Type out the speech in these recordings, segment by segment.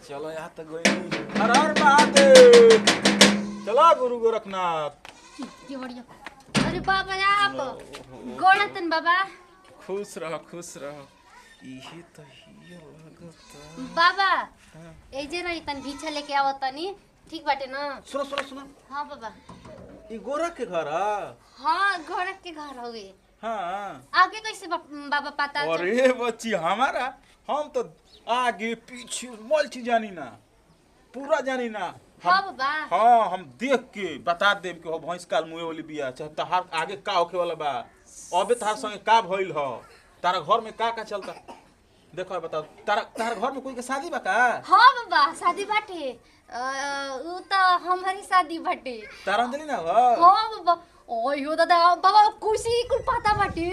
चलो यहाँ तक गई। हर हर महादेव। चलो गुरु गोरखनाथ। ये बढ़िया। अरे बाबा आप गोड़तन बाबा। खुश रहो। इहे तो हियो लगता। बाबा ए जे रही तन भीछा लेके आओ तनी ठीक बाटे ना। सुनो। हाँ बाबा। ई गोरख के घर है? हाँ गोरख के घर हुए। हाँ। आगे कैसे बाबा पता चल? अरे बच्ची हमारा हम तो आगे पीछे मल्टी जानी ना, पूरा जानी ना। हाँ बाबा। हाँ हम देख के बता देब कि हो भैंस काल मुए वाली बिया चाहे तहार आगे का होखे वाला बा, अबे तहार संगे का भइल हो, तारा घर में का चलता देखो बताओ। तारा घर में कोई के शादी बा का? हाँ बाबा शादी बाटे। उ त हमारी शादी बाटे। तारा अंजलि ना हो? हाँ बाबा। ओयो दादा बाबा कुर्सी कुल पता बाटे।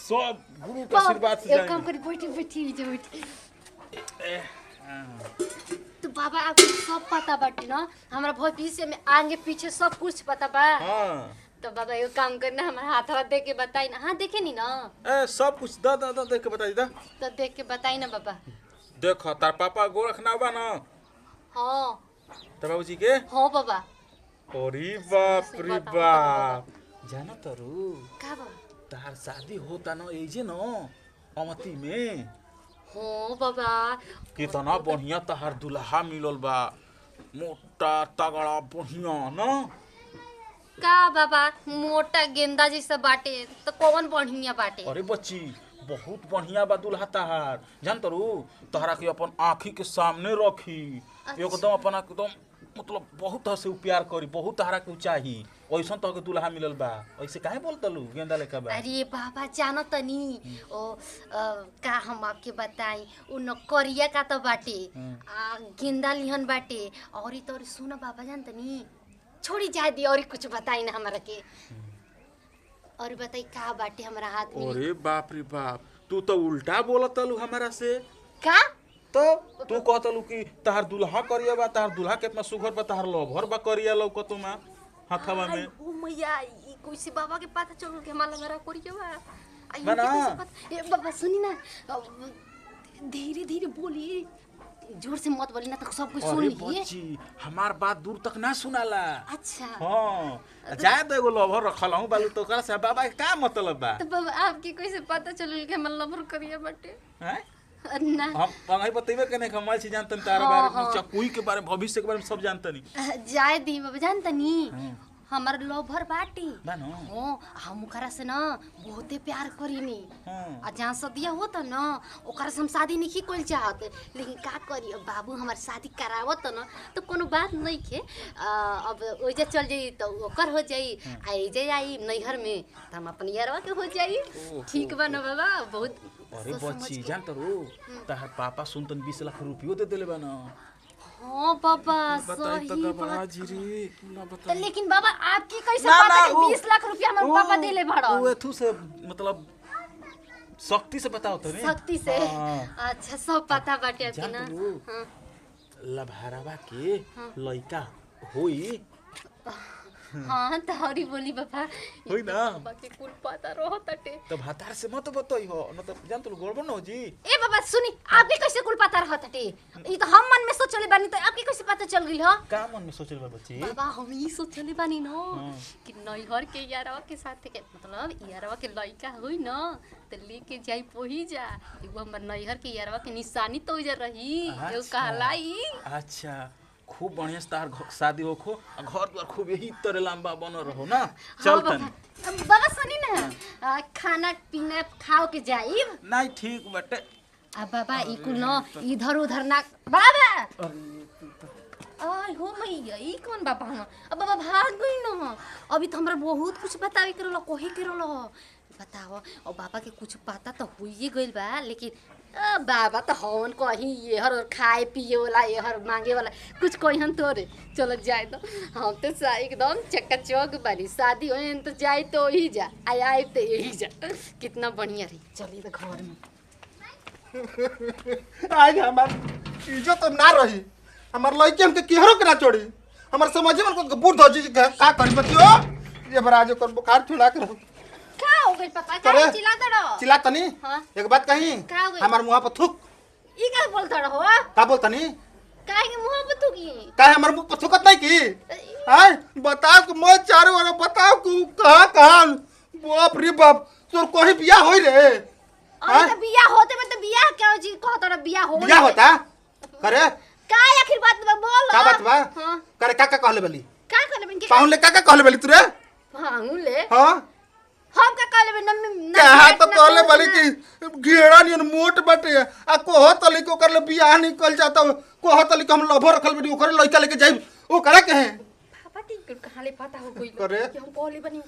सब गुरु के आशीर्वाद से एक काम करी बैठी। तो बाबा आपको सब पता बाटे ना, हमरा भविष्य में आगे पीछे सब कुछ पता बा। हाँ। तो बाबा यो काम करना हमारा हाथवा दे के बताई ना। हाँ देखे नी ना। सब कुछ द देख के बताई दा। तो देख के बताई ना बाबा। देखो तार पापा गोरखनाथ बा ना? हाँ। तार बाबूजी के? हाँ बाबा। अरे बाप रे बाप। जाना तरू का बाबा? तार शादी होता ना एजे न अमती में। हाँ बाबा। कितना बढ़िया तहार दुल्हा मिलल बा, मोटा तगड़ा बढ़िया ना। का बाबा मोटा गेंदा जैसा बाटे तो कौन बढ़िया बाटे? अरे बच्ची बहुत बढ़िया बा दुल्हा तहार। जान तरू तहरा के अपन आँखी के सामने रखी, एकदम अपना एकदम मतलब बहुत से प्यार करी, बहुत तहरा के चाही, ऐसा तो के दुल्हा मिलल बा। ऐसे काहे बोलतलू गेंदा लेका बा? अरे बाबा जानो तनी का हम आपके बताई उ नौकरिया का तो बाटे गेंदा लिहन बाटे। और ई तो सुन बाबा जान तनी छोड़ी जाए दी और कुछ बताई ना हमरा के। और बताई का बाटे हमरा हाथ में? अरे बाप रे बाप, तू तो उल्टा बोलतलू हमरा से। का तो तू कहतलू कि तहार दुल्हा करिया बा, तहार दुल्हा कितना सुघर बा, तहार लभर बा करिया लौकतो मा हाथवा में। ओ मैया ई कोई बाबा के पता चल के माला मेरा करिया बा। आई बना। ए बाबा सुनी ना धीरे धीरे बोली, जोर से मत बोली ना तो सब कुछ सुन अरे लिए। बच्ची हमार बात दूर तक ना सुनाला। अच्छा। हाँ जाए तो एगो लभर रखल हूँ बालू, तो ओकरा से बाबा के का मतलब बा? तो बाबा आपके कैसे पता चलल के हम लवर करिया बाटे? हैं? ना हम अंगाई बतेबे कने कमाल से जानतन तारे हाँ, बारे में, हाँ। चकुई के बारे में, भविष्य के बारे में सब जानतनी। जाए दी बाबा जानतनी हमार लवर बाटी बानो। हो हम ओकरा से ना बहुते प्यार करीनी। हाँ। आ जहाँ सदिया होता ना ओकरा से हम शादी नहीं कइल चाहत, लेकिन का करी अब बाबू हमार शादी करावत ना तो कोनो बात नहीं खे। अब ओइजा चल जाई तो ओकर हो जाई, आ एजे आई नैहर में तो हम अपन यारवा के हो जाई। ठीक बा ना बाबा? बहुत अरे सोच समझ बच्ची के। जानत रो तहार पापा सुनतन 20 लाख रुपयो दे देले बा ना। हाँ बाबा बताई तो सही का बात। जी रे ना तो बता। लेकिन बाबा आपकी कैसे ना, पता ना, कि वो- 20 लाख रुपया हमारे पापा देले भाड़ा? वो एथु से मतलब शक्ति से बताओ तो रे। शक्ति से। हाँ। अच्छा सब पता बाटे आपके जान ना। तू हाँ। लभारवा के लइका होई। हाँ तो हरी बोली बाबा होई ना। बाबा के कुल पता रहो तटे। तो भातार से मत बताई हो न तो जान तू गड़बड़ न हो जी। ए बाबा सुनी आपके कैसे कुल पता रहो तटे? ई तो हम मन में सोचले बानी तो आपके कैसे पता चल गई हो? का मन में सोचल बा बच्ची? बाबा हम ई सोचले बानी न कि नैहर के यारवा के साथ के मतलब यारवा के लइका होई न तो लेके जाई पोही जा एगो हमर नैहर के यारवा के निशानी तो उजर रही एगो अच्छा। कहलाई। अच्छा खूब बढ़िया से तार शादी होखो, घर द्वार खूब यही तरह लंबा बनल रहो ना। चल तनी बाबा सुनी ना खाना पीना खाओ के जाई। नहीं ठीक बटे। अब बाबा ई कुल न इधर उधर ना बाबा। आय हो मैया ई कौन बाबा हम? अब बाबा भाग गई न। अभी तो हमरा बहुत कुछ बतावे के रहल, कहे के रहल। बताओ और बाबा के कुछ पता तो होइए गइल बा, लेकिन बाबा तो हवन कहीं ये हर खाए पिए वाला ये हर मांगे वाला कुछ कहीं तोरे चल जाए तो हम तो एकदम चकाचौक बानी। शादी हो तो जाए तो ही जा, आए तो यही जा। कितना बढ़िया रही। चलिए तो घर में आज हमार इज्जत तो ना रही, हमार लड़के हमके केहरो के ना छोड़ी। हमार समझे मन को बूढ़ धजी का करी बतियो ये बराज कर बुखार छुड़ा के रहो। का हो गई पापा? करे? का चिल्लाता रहो? चिल्ला तनी हाँ। एक बात कही का हो गई? हमार मुंह पर थूक। ई का बोलता रहो? का बोल तनी काहे के मुंह पे थूकी काहे हमर मुंह पर थुकत नहीं की हां बताओ कि मैं चारों ओर बताओ कि कहां बाप रे बाप तोर कोई बियाह होई रे अरे तो बियाह होते में तो बियाह क्या जी कहत रे बियाह हो बियाह होता करे काय आखिर बात बा बोल का बात बा हां करे काका कहले बली का कहले बिन के पाहुन ले काका कहले बली तू रे पाहुन ले हां हम का कहले बिन न कहा तो कहले बली कि घेड़ा नियन मोट बाटे आ कोह तली को करले बियाह निकल जाता कोह तली को हम लभो रखल बनी ओकरे लइका लेके जाई ओ करे कहे पापा ती कहां ले पता हो कोई करे कि हम कहले बनी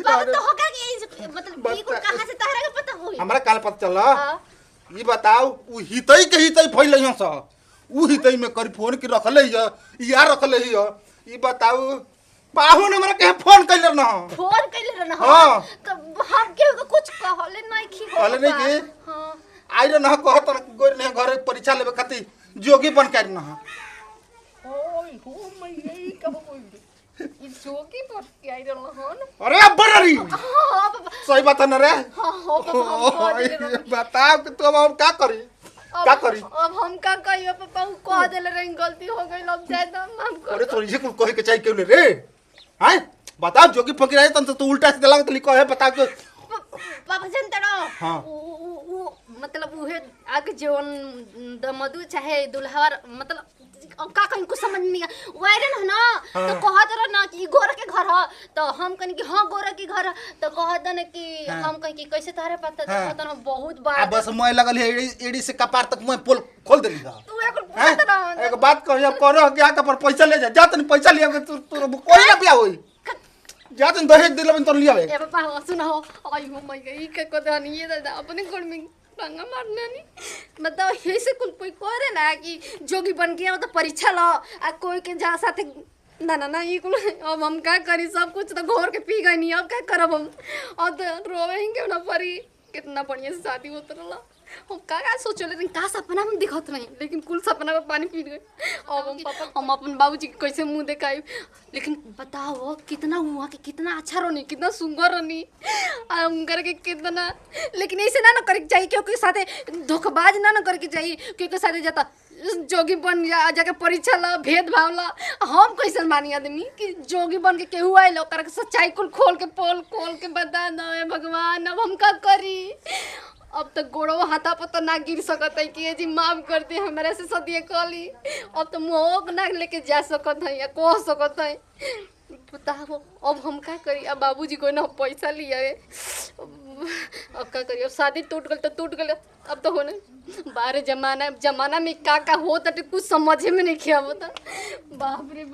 बाबा तो होगा कि मतलब ई को कहां से तहरा के पता होई हमरा काल पता चला ई बताओ उ हितई के हितई फैल हियो स उ हितई में करी फोन की रखले हियो या रखले हियो ई बताओ पाहुन हमरा के फोन कइले न फोन कइले रह ना हां तो हम के कुछ कहले नहीं की कहले नहीं की हां आई रे न कहत गोर ने घरे परीक्षा लेबे खातिर जोगी बन के न ओय हो मई कब कोई ई जोगी पर के आई रहल हन अरे बररी हां बाबा सही बात है न रे हां हो बाबा बताओ कि तू अब का करी का करी अब हम का कहियो पापा उ कह देले रे गलती हो गई अब जाए तो माफ कर अरे तोरी से कुछ कहे के चाहिए क्यों रे हैं बताओ जोगी फकीर आए तन तो उल्टा से दिला तो लिखो है बताओ कि पापा जानते रहो हाँ। वो मतलब उहे आगे जीवन दमदू चाहे दुल्हावर मतलब का कहीं कुछ समझ नहीं आ वायरल है ना हाँ। तो कहत रह ना कि गोरा के घर है तो हम कहीं कि हां गोरा के घर है तो कहत न कि हाँ। हम कहीं कि कैसे तारे पता हाँ। कहत न बहुत आ बार बस मैं लगल है एड़ी से कपार तक मैं पोल खोल देली था तू एक पूछत रह एक बात कहो अब करो क्या कपार पैसा ले जा तनी पैसा लिया तू तू कोई ना बिया होई जा तनी दहेज दिलबन तो लिया ए पापा सुनो आई हो मैं गई के कदनी ये दादा अपने घर में रंगा मारना नहीं मतलब ऐसे कुल कोई करे ना कि जोगी बन गया तो परीक्षा लो आ कोई के जा साथे ना ना ना ये कुल अब हम क्या करी सब कुछ तो घोर के पी गई नहीं अब क्या करब हम और तो रोवे ही क्यों ना परी कितना बढ़िया से शादी होत रहला हम का सोचले लेकिन का सपना हम दिखत नहीं लेकिन कुल सपना में पानी पी गए अब हम पापा हम अपन बाबूजी के कैसे मुंह दिखाई लेकिन बताओ कितना हुआ कि कितना अच्छा रहनी कितना सुंदर रहनी आ उनकर के कितना लेकिन ऐसे ना करे के चाहिए क्योंकि साथे धोखेबाज ना करे के चाहिए क्योंकि साथे जाता जोगी बन जाके परीक्षा ला भेदभाव ला हम कैसे मानी आदमी कि जोगी बन के केहू आइल ओकर के सच्चाई कुल खोल के पोल खोल के बता दो हे भगवान अब हम का करी अब तक गोड़ो हाथा पर तो ना गिर सकत है कि जी माफ कर दे हमारे से सदिए कली अब तो मुँह ना लेके जा सकत है या कह सकत है बताओ अब हम क्या करी अब बाबूजी को ना पैसा लिया है अब क्या करी अब शादी टूट गल तो टूट गल अब तो होने बाहर जमाना में का होता कुछ समझे में नहीं किया होता बाप रे बाप।